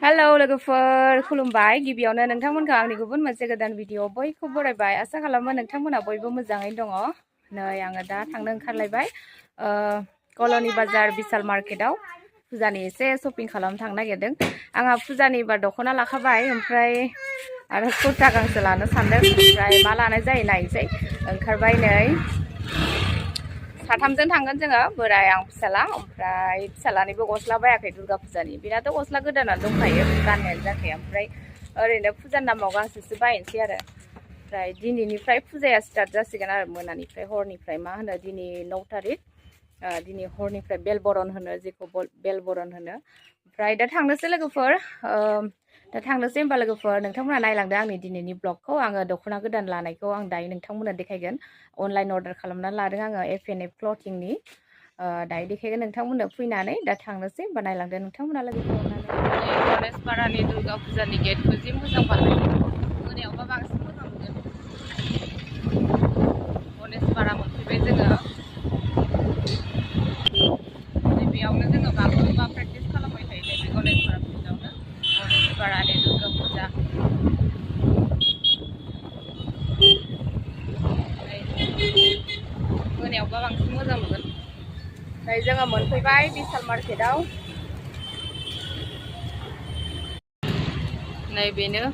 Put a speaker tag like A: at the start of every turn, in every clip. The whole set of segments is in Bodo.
A: हेलौ लोगोफोर खुलुमबाय गिबियावनो नोंथांमोनखौ आंनि गुबुन मोनसे गोदान भिडिअ बयखौबो बरायबाय आसा खालामो नोंथांमोना बयबो मोजाङै दङ नै आङो दा थांनो ओंखारलायबाय कल'नि बाजार बिशाल मार्केटआव फुजानि एसे शपिं खालामनो थांनो नागिरदों आंहा फुजानि एबार दख'ना लाखाबाय ओमफ्राय आरो कुर्ता गांसे लानो सानदों ओमफ्राय मा लानाय जायो नायनोसै ओंखारबाय नै साथामजों थांगोन जोङो बोराय आं फिसाला ओमफ्राय फिसालानिबो गस्ला बायाखै दुर्गा फुजानि बिनाथ' गस्ला गोदानानो दंखायो गाननायानो जाखाया ओमफ्राय ओरैनो फुजानि नामाव गांसेसो बायनोसै आरो ओमफ्राय दिनैनिफ्राय फुजाया स्टार्ट जासिगोन आरो मोनानिफ्राय हरनिफ्राय मा होनो दिनै 9 तारिख दिनै हरनिफ्राय बेलबरन होनो जेखौ बेलबरन होनो ओमफ्राय दा थांनोसै लोगोफोर दा थांनोसै होमबा लोगोफोर नोंथांमोना नायलांदो आंनि दिनैनि ब्लगखौ आङो दख'ना गोदान लानायखौ आं दायो नोंथांमोना देखायगोन अनलाइन अर्डार खालामना लादों आङो FNF क्लथिंनि दायो देखायगोन नोंथांमोननो फैनानै दा थांनोसै होमबा नायलांदो नोंथांमोना लोगोफोर गणेशपारानि दुर्गा फुजानि गेटखौ जि मोजां बानायो मोनायावबा बांसिन मोजां नुगोन गणेशपारा मोनफैबाय जोङो बेयावनो जोङो बागुरुम्बा प्रेक्टिस खालामबाय थायो नैबे गणेशपारा फुजायावनो गणेशपारानि दुर्गा फुजा मोनायावबा बांसिन मोजां नुगोन ओमफ्राय जोङो मोनफैबाय बिशाल मार्केटआव नै बेनो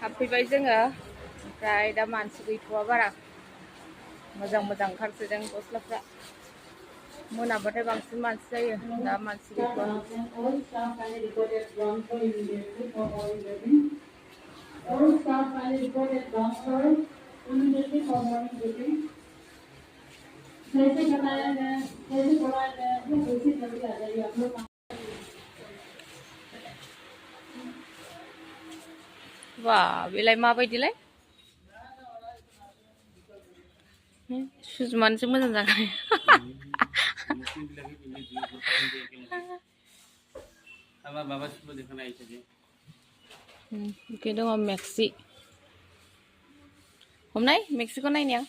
A: हाबफैबाय जोङो ओमफ्राय दा मानसि गैथ'वा बारा मोजां मोजां ओंखारसोदों गस्लाफ्रा मोनाबाथाय बांसिन मानसि जायो दा मानसि गैथ'वा वा बेलाय माबायदिलाय सुजुमानोसो मोजां जागोन ओमफ्राय दङ मेक्सि हमनाय मेक्सिखौ नायनाया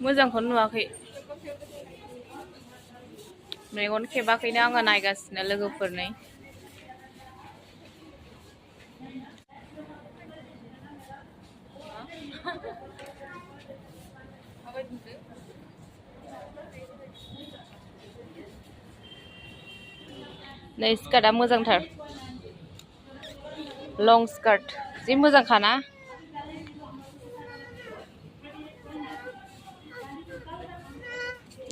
A: मोजांखौनो नुवाखै मेगन खेबाखैनो आङो नायगासिनो लोगोफोरनि नै स्कार्टआ मोजांथार लं स्कार्ट जि मोजांखाना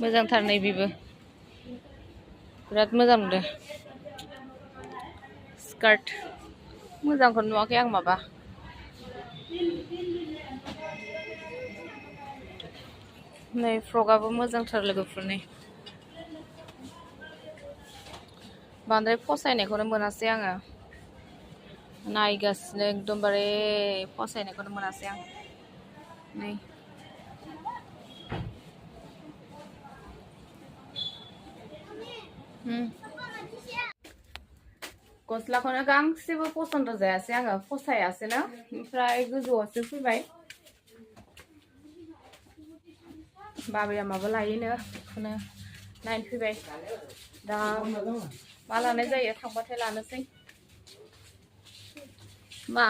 A: मोजांथार नै बेबो बिराद मोजां नुदों स्कार्ट मोजांखौनो नुवाखै आं माबा नै फ्रकआबो मोजांथार लोगोफोरनि बांद्राय फसायनायखौनो मोनासै आङो नायगासिनो एकदमबारे फसायनायखौनो मोनासै आं नै गस्लाखौनो गांसेबो पसन्द जायासै आङो फसायासैनो ओमफ्राय गोजौआवसो फैबाय बाबाया माबा लायोनो बेखौनो नायनो फैबाय दा मा लानाय जायो थांबाथाय लानोसै मा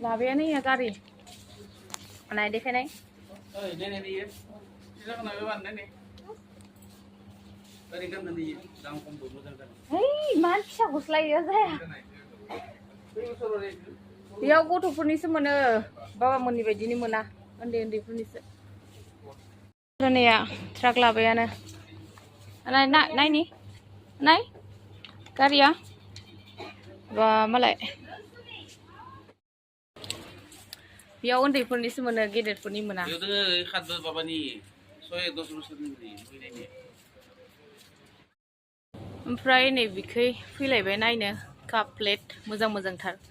A: लाबायानो या गारि नाय देखायनाय है मा फिसा गस्ला इयो जाया बेयाव गथ'फोरनिसो मोनो बाबामोननि बायदिनि मोना उन्दै उन्दैफोरनिसो रोनाया ट्राक लाबायानो नायनि नाय गारिया बा मालाय बेयाव उन्दैफोरनिसो मोनो गेदेरफोरनि मोना ओमफ्राय नै बिखै फैलायबाय नायनो काप प्लेट मोजां मोजांथार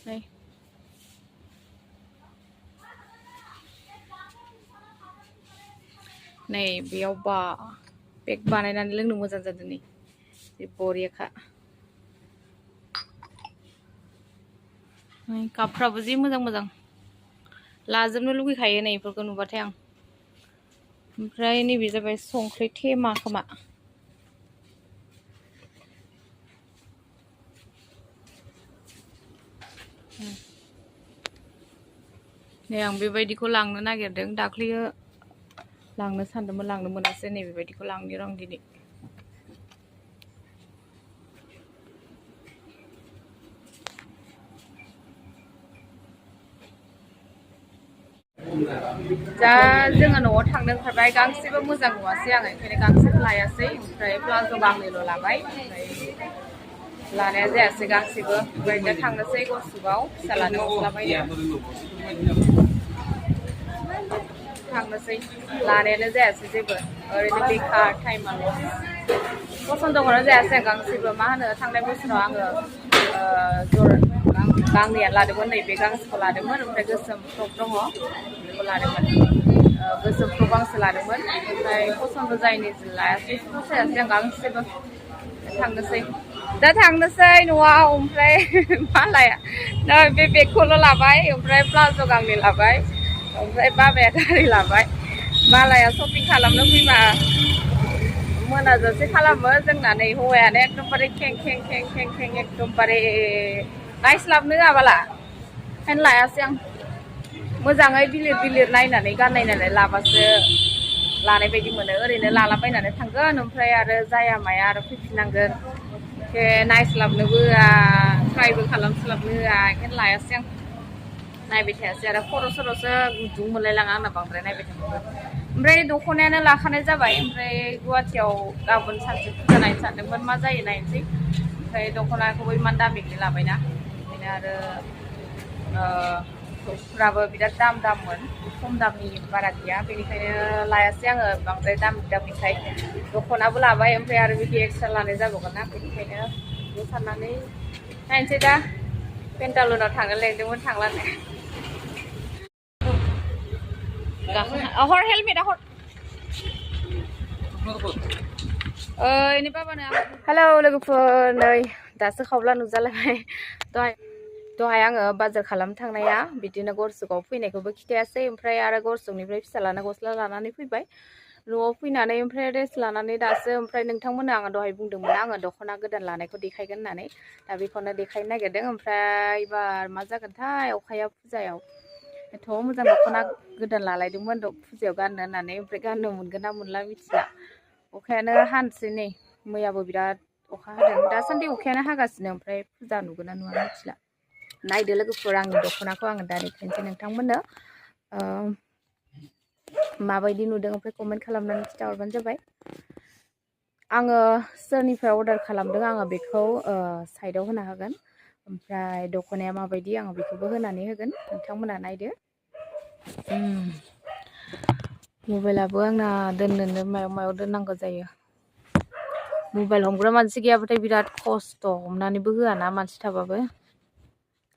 A: नै नै बेयाव बा पेक बानायनानै लोंनो मोजां जादों नै बरियाखा कापफ्राबो जि मोजां मोजां लाजोबनो लुगैखायो नै बेफोरखौ नुबाथाय आं ओमफ्राय नैबे जाबाय संख्रि थेमा खोमा नै आं बेबायदिखौ लांनो नागिरदों दाख्लैयो लांनो सानदोंमोन लांनो मोनासै नै बेबायदिखौ लांनो र' दिनै दा जोङो न'आव थांनो ओंखारबाय गांसेबो मोजां नुवासै आङो ओंखायनो गांसेबो लायासै ओमफ्राय प्लाज' गांनैल' लाबाय ओमफ्राय लानाया जायासै गांसेबो ओमफ्राय दा थांनोसै गरसुगाव फिसालानो गस्ला बायनो थांनोसै लानायानो जायासै जेबो ओरैनो बेखार टाइमाल' पसन्दखौनो जायासै आं गांसेबो मा होनो थांनाय बोसोराव आङो गांनैया लादोंमोन नै बे गांसेखौ लादोंमोन ओमफ्राय गोसोम फ्रक दङ बेखौ लादोंमोन गोसोम फ्रक गांसे लादोंमोन ओमफ्राय पसन्द जायैनि लायासै फसायासै आं गांसेबो थांनोसै दा थांनोसै न'आव ओमफ्राय मा लाया नै बे बेगखौल' लाबाय ओमफ्राय प्लाज' गांनै लाबाय ओमफ्राय बाबाया गारि लाबाय मालाया शपिं खालामनो फैबा मोनाजासे खालामो जोंना नै हौवायानो एकदमबारे खें खें खें खें खें एकदमबारे नायस्लाबनो होआबाला ओंखायनो लायासै आं मोजाङै बिलिर बिलिर नायनानै गाननायनानै लाबासो लानाय बायदि मोनो ओरैनो लालाबायनानै थांगोन ओमफ्राय आरो जाया माया आरो फैफिननांगोन नायस्लाबनोबो होआ ट्राइबो खालामस्लाबनो होआ ओंखायनो लायासै आं नायबाय थायासै आरो खर' सर'सो गुदुं मोनलायलाङा आंना बांद्राय नायबाय थाबाबो ओमफ्राय दख'नायानो लाखानाय जाबाय ओमफ्राय गुवाहाटियाव गाबोन सानसे फुजा नायनो सानदोंमोन मा जायो नायनोसै ओमफ्राय दख'नाखौबो इमान दामिनि लाबायना ओंखायनो आरो टपफ्राबो बिराद दाममोन खम दामनि बारा गैया बेनिखायनो लायासै आङो बांद्राय दामिखाय दख'नाबो लाबाय ओमफ्राय आरो बिदि एक्सट्रा लानाय जाबावगोन ना बेनिखायनो बेखौ साननानै नायनोसै दा पेन्टालुनाव थांनो लेंदोंमोन थांलानो हर हेलमेटा हर ini बाबानो हेलौ लोगोफोर नै दासो खावब्ला नुजालायबाय दहाय आङो बाजार खालामनो थांनाया बिदिनो गरसुगाव फैनायखौबो खिथायासै ओमफ्राय आरो गरसुगनिफ्राय फिसालानो गस्ला लानानै फैबाय न'आव फैनानै ओमफ्राय रेस्ट लानानै दासो ओमफ्राय नोंथांमोननो आङो दहाय बुंदोंमोन आङो दख'ना गोदान लानायखौ देखायगोन होननानै दा बेखौनो देखायनो नागिरदों ओमफ्राय एबार मा जागोनथाय अखाया फुजायाव एथ' मोजां दख'ना गोदान लालायदोंमोन फुजायाव गाननो होननानै ओमफ्राय गाननो मोनगोन ना मोनला मिथिला अखायानो हानोसै नै मैयाबो बिराद अखा हादों दासान्दि अखायानो हागासिनो ओमफ्राय फुजा नुगोन ना नुवा मिथिला नायदो लोगोफोर आंनि दख'नाखौ आङो दा देखायनोसै नोंथांमोननो माबायदि नुदों ओमफ्राय कमेन्ट खालामनानै खिन्थाहरबानो जाबाय आङो सोरनिफ्राय अर्डार खालामदों आङो बेखौ साइडआव होना होगोन ओमफ्राय दख'नाया माबायदि आङो बेखौबो होनानै होगोन नोंथांमोना नायदो मबाइलाबो आंना दोननोनो मायाव दोननांगौ जायो मबाइल हमग्रा मानसि गैयाबाथाय बिराद खस्थ' हमनानैबो होआना मानसि थाबाबो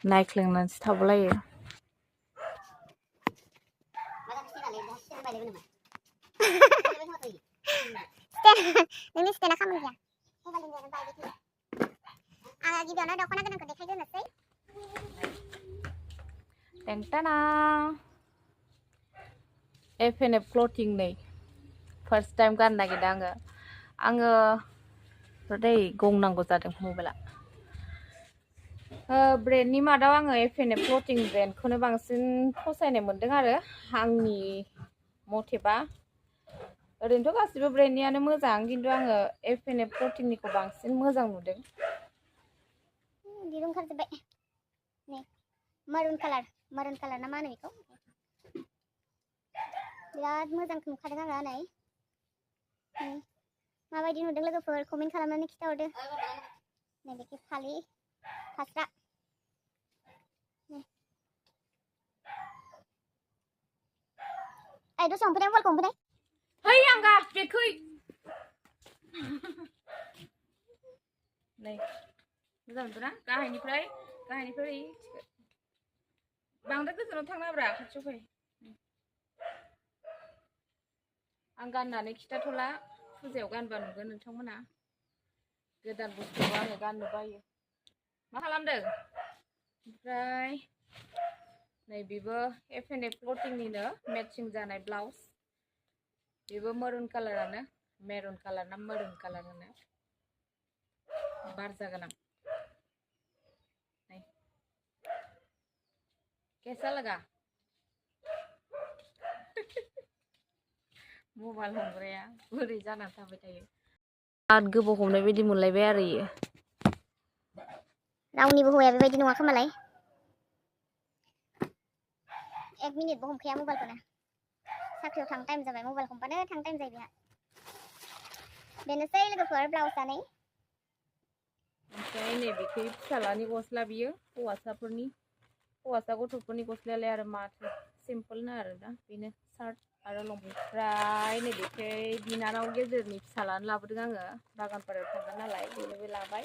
A: नायख्लेंनानैसो थाबोलायो F&F क्लथिं नै फार्स्ट टाइम गाननो नागिरदों आङो दै गंनांगौ जादों मबाइला ब्रेन्डनि मादाव आङो F&F क्लथिं ब्रेन्डखौनो बांसिन फसायनाय मोनदों आरो आंनि मथेबा ओरैनोथ' गासिबो ब्रेन्डनियानो मोजां खिन्थु आङो F&F क्लथिंनिखौ बांसिन मोजां नुदों दिरुं ओंखारजोब्बाय नै
B: maroon color ना मा होनो बेखौ बिराद मोजां नुखादों आङो नै माबायदि नुदों लोगोफोर कमेन्ट खालामनानै खिथाहरदो नैबेखि फालि फास्रा दसे हमफैनाय मबाइलखौ हमफैनाय
A: है आंगा बेखै नै मोजां नुदोंना गाहायनिफ्राय बांद्राय गोजानाव थांनाब्रा खाथियाव फै आं गाननानै खिथाथ'ला फुजायाव गानबा नुगोन नोंथांमोना गोदान बुस्थुखौ आङो गाननो बायो मा खालामदों ओमफ्राय नै बेबो F&F क्लथिंनिनो मेचिं जानाय ब्लाउस बेबो मेरुन कालारानो मेरुन कालार ना मेरुन कालार होनो बारजा गोनां नै कैसा लगा मबाइल हमग्राया बोरै जानानै थाबाय थायो बिराद गोबाव हमनाय बायदि मोनलायबाय आरो इयो
B: रावनिबो हौवाया बेबायदि नङा खोमालाय 1 मिनिटबो हमखाया मबाइलखौनो साख्रियाव थांनो टाइम जाबाय मबाइल हमबानो थांनो टाइम जायो बेहा बेनोसै लोगोफोर ब्लाउसआ नै
A: ओमफ्राय नैबेखै फिसालानि गस्ला बियो हौवासा गथ'फोरनि गस्लायालाय आरो माथो सिम्पोलनो आरो ना बेनो सार्ट आरो लंपेन्ट ओमफ्राय नैबेखै बिनानाव गेजेरनि फिसालानो लाबोदों आङो बागानपारायाव थांगोन नालाय बेनोबो लाबाय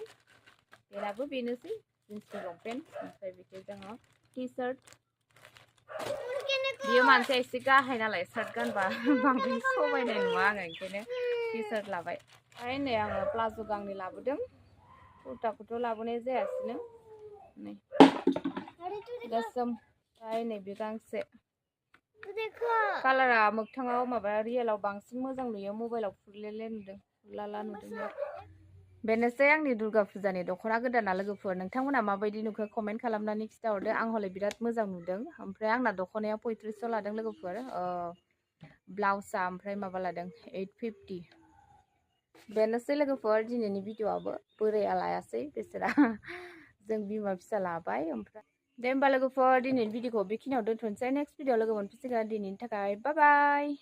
A: बेनाबो बेनोसै जिन्सनि लंपेन्ट ओमफ्राय बेखै दङ टि सार्ट बियो मानसिया एसे गाहाय नालाय सार्ट गानबा बांद्राय समायनाय नुवा आङो ओंखायनो टि सार्ट लाबाय ओमफ्राय नै आङो प्लाज' गांनै लाबोदों कुर्ताखौथ' लाबोनाय जायासैनो नै गोसोम ओमफ्राय नैबे गांसे कालारा मोगथाङाव माबा रियेलाव बांसिन मोजां नुयो मबाइलाव फुरलेले नुदों फुरलाला नुदों बेनोसै आंनि दुर्गा फुजानि दख'ना गोदाना लोगोफोर नोंथांमोना माबायदि नुखो कमेन्ट खालामनानै खिथाहरदो आं हले बिराद मोजां नुदों ओमफ्राय आंना दख'नाया 3500 लादों लोगोफोर ब्लाउसआ ओमफ्राय माबा लादों 850 बेनोसै लोगोफोर दिनैनि भिडिअ'आबो बोराया लायासै बेसोरा जों बिमा फिसा लाबाय ओमफ्राय दे होमबा लोगोफोर दिनैनि भिडिअ'खौ बेखिनियाव दोनथ'नोसै नेक्स्ट भिडिअ लोगो मोनफिनसिगोन दिनैनि थाखाय बाय बाय